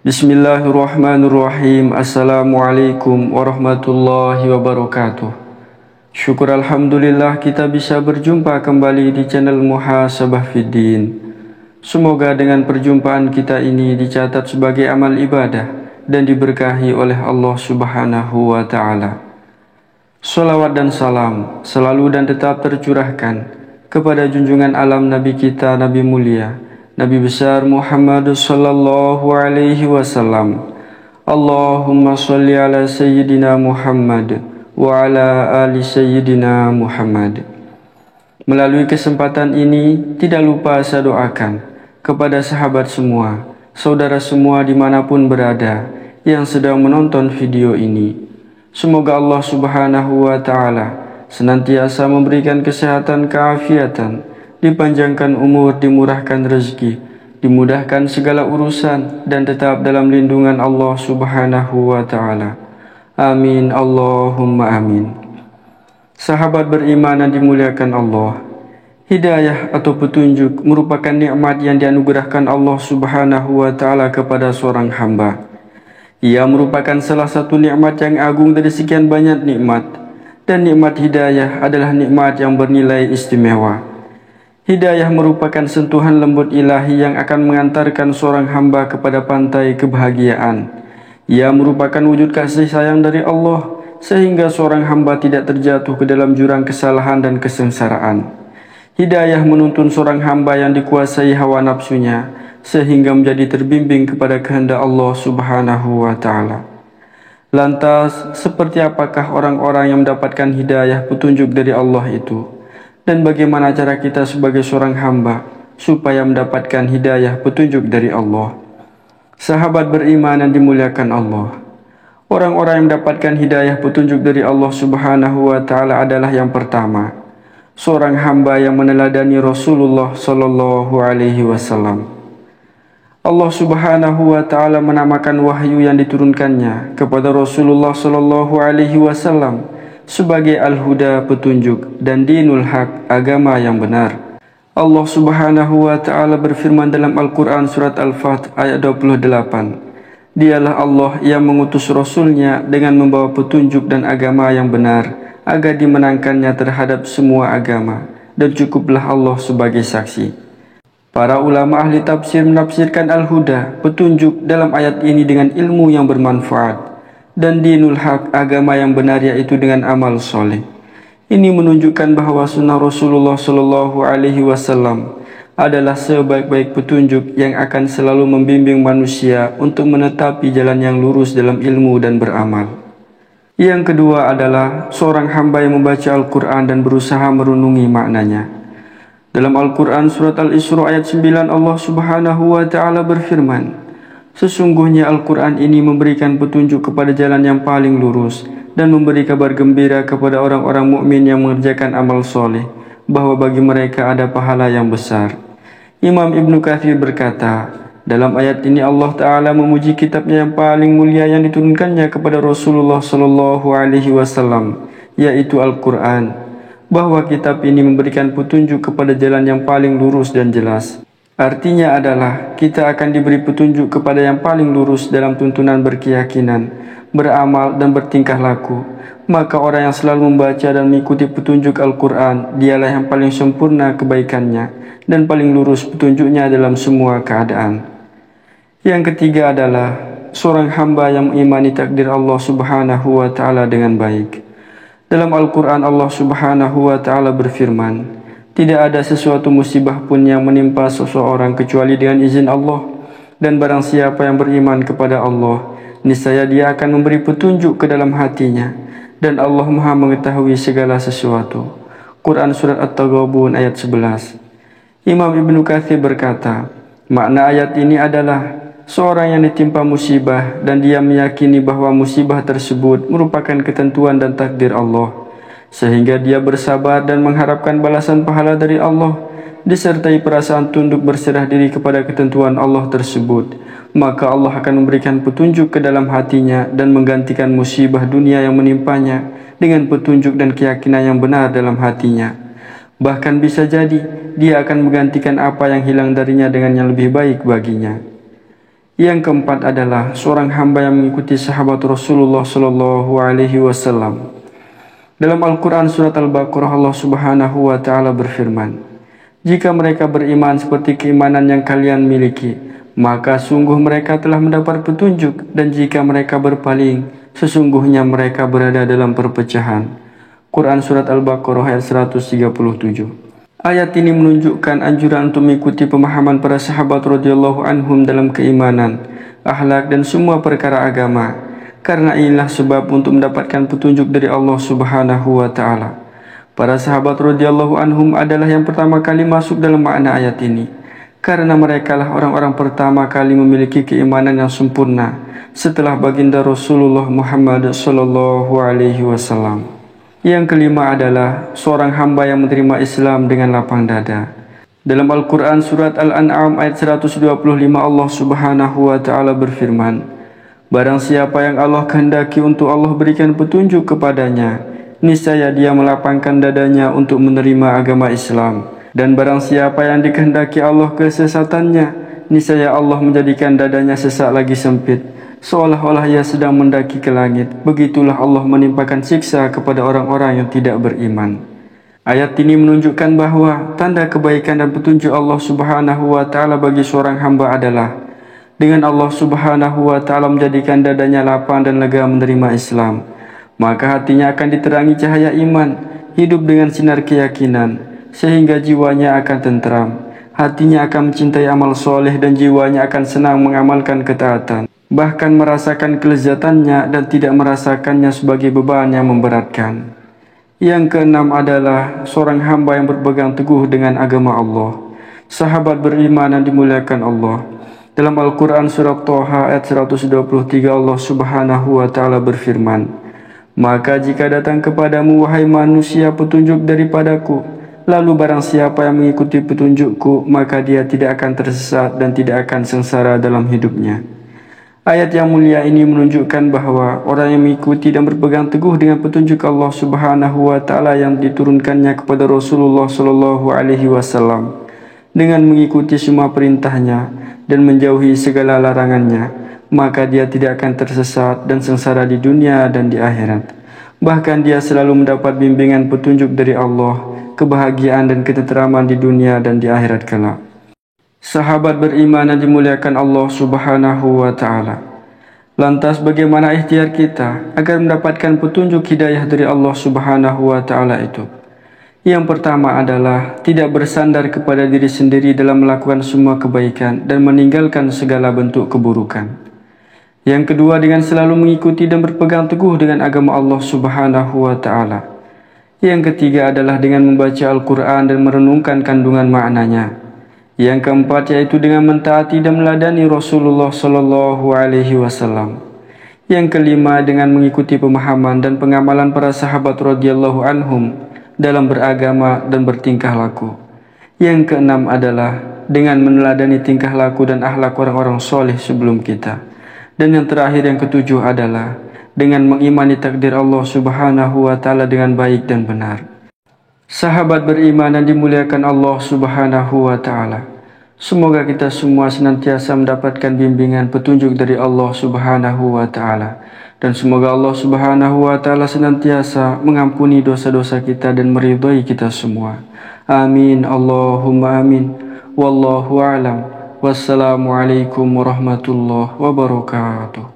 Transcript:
Bismillahirrahmanirrahim. Assalamualaikum warahmatullahi wabarakatuh. Syukur alhamdulillah kita bisa berjumpa kembali di channel Muhasabah Fiddin. Semoga dengan perjumpaan kita ini dicatat sebagai amal ibadah dan diberkahi oleh Allah Subhanahu wa ta'ala. Salawat dan salam selalu dan tetap tercurahkan kepada junjungan alam Nabi kita, Nabi mulia, Nabi besar Muhammad sallallahu alaihi wasallam. Allahumma salli ala Sayyidina Muhammad wa ala ali Sayyidina Muhammad. Melalui kesempatan ini tidak lupa saya doakan kepada sahabat semua, saudara semua dimanapun berada yang sedang menonton video ini. Semoga Allah Subhanahu wa ta'ala senantiasa memberikan kesehatan, keafiatan, dipanjangkan umur, dimurahkan rezeki, dimudahkan segala urusan, dan tetap dalam lindungan Allah Subhanahu wa ta'ala. Amin, Allahumma amin. Sahabat beriman yang dimuliakan Allah, hidayah atau petunjuk merupakan nikmat yang dianugerahkan Allah Subhanahu wa ta'ala kepada seorang hamba. Ia merupakan salah satu nikmat yang agung dari sekian banyak nikmat, dan nikmat hidayah adalah nikmat yang bernilai istimewa. Hidayah merupakan sentuhan lembut ilahi yang akan mengantarkan seorang hamba kepada pantai kebahagiaan. Ia merupakan wujud kasih sayang dari Allah, sehingga seorang hamba tidak terjatuh ke dalam jurang kesalahan dan kesengsaraan. Hidayah menuntun seorang hamba yang dikuasai hawa nafsunya, sehingga menjadi terbimbing kepada kehendak Allah Subhanahu wa ta'ala. Lantas, seperti apakah orang-orang yang mendapatkan hidayah petunjuk dari Allah itu? Dan bagaimana cara kita sebagai seorang hamba supaya mendapatkan hidayah petunjuk dari Allah? Sahabat beriman yang dimuliakan Allah, orang-orang yang mendapatkan hidayah petunjuk dari Allah Subhanahu wa ta'ala adalah yang pertama, seorang hamba yang meneladani Rasulullah sallallahu alaihi wasallam. Allah Subhanahu wa ta'ala menamakan wahyu yang diturunkannya kepada Rasulullah sallallahu alaihi wasallam sebagai al-huda, petunjuk, dan dinul haq, agama yang benar. Allah Subhanahu wa ta'ala berfirman dalam Al-Quran surat Al-Fath ayat 28, Dialah Allah yang mengutus Rasulnya dengan membawa petunjuk dan agama yang benar, agar dimenangkannya terhadap semua agama, dan cukuplah Allah sebagai saksi. Para ulama ahli tafsir menafsirkan al-huda, petunjuk, dalam ayat ini dengan ilmu yang bermanfaat, dan dinul haq, agama yang benar, yaitu dengan amal soleh. Ini menunjukkan bahwa sunnah Rasulullah sallallahu alaihi wasallam adalah sebaik-baik petunjuk yang akan selalu membimbing manusia untuk menetapi jalan yang lurus dalam ilmu dan beramal. Yang kedua adalah seorang hamba yang membaca Al-Quran dan berusaha merenungi maknanya. Dalam Al-Quran surat Al-Isra ayat 9, Allah Subhanahu wa ta'ala berfirman, Sesungguhnya Al-Quran ini memberikan petunjuk kepada jalan yang paling lurus dan memberi kabar gembira kepada orang-orang mukmin yang mengerjakan amal soleh, bahwa bagi mereka ada pahala yang besar. Imam Ibnu Katsir berkata, dalam ayat ini Allah Ta'ala memuji kitabnya yang paling mulia yang diturunkannya kepada Rasulullah sallallahu alaihi wasallam, yaitu Al-Quran, bahwa kitab ini memberikan petunjuk kepada jalan yang paling lurus dan jelas. Artinya adalah kita akan diberi petunjuk kepada yang paling lurus dalam tuntunan berkeyakinan, beramal, dan bertingkah laku. Maka orang yang selalu membaca dan mengikuti petunjuk Al-Quran, dialah yang paling sempurna kebaikannya dan paling lurus petunjuknya dalam semua keadaan. Yang ketiga adalah seorang hamba yang mengimani takdir Allah Subhanahu wa ta'ala dengan baik. Dalam Al-Quran Allah Subhanahu wa ta'ala berfirman, Tidak ada sesuatu musibah pun yang menimpa seseorang kecuali dengan izin Allah. Dan barang siapa yang beriman kepada Allah, niscaya dia akan memberi petunjuk ke dalam hatinya. Dan Allah Maha mengetahui segala sesuatu. Quran Surat At-Taghabun ayat 11. Imam Ibnu Katsir berkata, makna ayat ini adalah seorang yang ditimpa musibah dan dia meyakini bahwa musibah tersebut merupakan ketentuan dan takdir Allah, sehingga dia bersabar dan mengharapkan balasan pahala dari Allah, disertai perasaan tunduk berserah diri kepada ketentuan Allah tersebut, maka Allah akan memberikan petunjuk ke dalam hatinya dan menggantikan musibah dunia yang menimpanya dengan petunjuk dan keyakinan yang benar dalam hatinya. Bahkan bisa jadi dia akan menggantikan apa yang hilang darinya dengan yang lebih baik baginya. Yang keempat adalah seorang hamba yang mengikuti sahabat Rasulullah SAW. Dalam Al-Quran surat Al-Baqarah, Allah Subhanahu wa Ta'ala berfirman, "Jika mereka beriman seperti keimanan yang kalian miliki, maka sungguh mereka telah mendapat petunjuk, dan jika mereka berpaling, sesungguhnya mereka berada dalam perpecahan." Quran surat Al-Baqarah ayat 137. Ayat ini menunjukkan anjuran untuk mengikuti pemahaman para sahabat radhiyallahu anhum dalam keimanan, akhlak dan semua perkara agama. Karena inilah sebab untuk mendapatkan petunjuk dari Allah Subhanahu wa Ta'ala. Para sahabat radhiyallahu anhum adalah yang pertama kali masuk dalam makna ayat ini, karena merekalah orang-orang pertama kali memiliki keimanan yang sempurna setelah baginda Rasulullah Muhammad SAW. Yang kelima adalah seorang hamba yang menerima Islam dengan lapang dada. Dalam Al-Quran surat Al-An'am ayat 125, Allah Subhanahu wa Ta'ala berfirman, "Barang siapa yang Allah kehendaki untuk Allah berikan petunjuk kepadanya, niscaya dia melapangkan dadanya untuk menerima agama Islam. Dan barang siapa yang dikehendaki Allah kesesatannya, niscaya Allah menjadikan dadanya sesak lagi sempit, seolah-olah ia sedang mendaki ke langit. Begitulah Allah menimpakan siksa kepada orang-orang yang tidak beriman." Ayat ini menunjukkan bahwa tanda kebaikan dan petunjuk Allah Subhanahu wa Ta'ala bagi seorang hamba adalah dengan Allah Subhanahu wa Ta'ala menjadikan dadanya lapang dan lega menerima Islam, maka hatinya akan diterangi cahaya iman, hidup dengan sinar keyakinan, sehingga jiwanya akan tentram. Hatinya akan mencintai amal soleh dan jiwanya akan senang mengamalkan ketaatan, bahkan merasakan kelezatannya dan tidak merasakannya sebagai beban yang memberatkan. Yang keenam adalah seorang hamba yang berpegang teguh dengan agama Allah. Sahabat beriman yang dimuliakan Allah. Dalam Al-Quran surat Toha ayat 123, Allah Subhanahu wa Ta'ala berfirman, "Maka jika datang kepadamu wahai manusia petunjuk daripadaku, lalu barang siapa yang mengikuti petunjukku, maka dia tidak akan tersesat dan tidak akan sengsara dalam hidupnya." Ayat yang mulia ini menunjukkan bahwa orang yang mengikuti dan berpegang teguh dengan petunjuk Allah Subhanahu wa Ta'ala yang diturunkannya kepada Rasulullah SAW, dengan mengikuti semua perintahnya dan menjauhi segala larangannya, maka dia tidak akan tersesat dan sengsara di dunia dan di akhirat. Bahkan dia selalu mendapat bimbingan petunjuk dari Allah, kebahagiaan dan ketenteraman di dunia dan di akhirat kelak. Sahabat beriman yang dimuliakan Allah Subhanahu wa Ta'ala. Lantas bagaimana ikhtiar kita agar mendapatkan petunjuk hidayah dari Allah Subhanahu wa Ta'ala itu? Yang pertama adalah tidak bersandar kepada diri sendiri dalam melakukan semua kebaikan dan meninggalkan segala bentuk keburukan. Yang kedua, dengan selalu mengikuti dan berpegang teguh dengan agama Allah Subhanahu wa Ta'ala. Yang ketiga adalah dengan membaca Al-Quran dan merenungkan kandungan maknanya. Yang keempat yaitu dengan mentaati dan meladani Rasulullah SAW. Yang kelima dengan mengikuti pemahaman dan pengamalan para sahabat radhiyallahu anhum dalam beragama dan bertingkah laku. Yang keenam adalah dengan meneladani tingkah laku dan akhlak orang-orang soleh sebelum kita. Dan yang terakhir, yang ketujuh adalah dengan mengimani takdir Allah Subhanahu wa Ta'ala dengan baik dan benar. Sahabat beriman yang dimuliakan Allah Subhanahu wa Ta'ala, semoga kita semua senantiasa mendapatkan bimbingan petunjuk dari Allah Subhanahu wa Ta'ala. Dan semoga Allah Subhanahu wa Ta'ala senantiasa mengampuni dosa-dosa kita dan meridhai kita semua. Amin, Allahumma amin. Wallahu a'lam. Wassalamualaikum warahmatullahi wabarakatuh.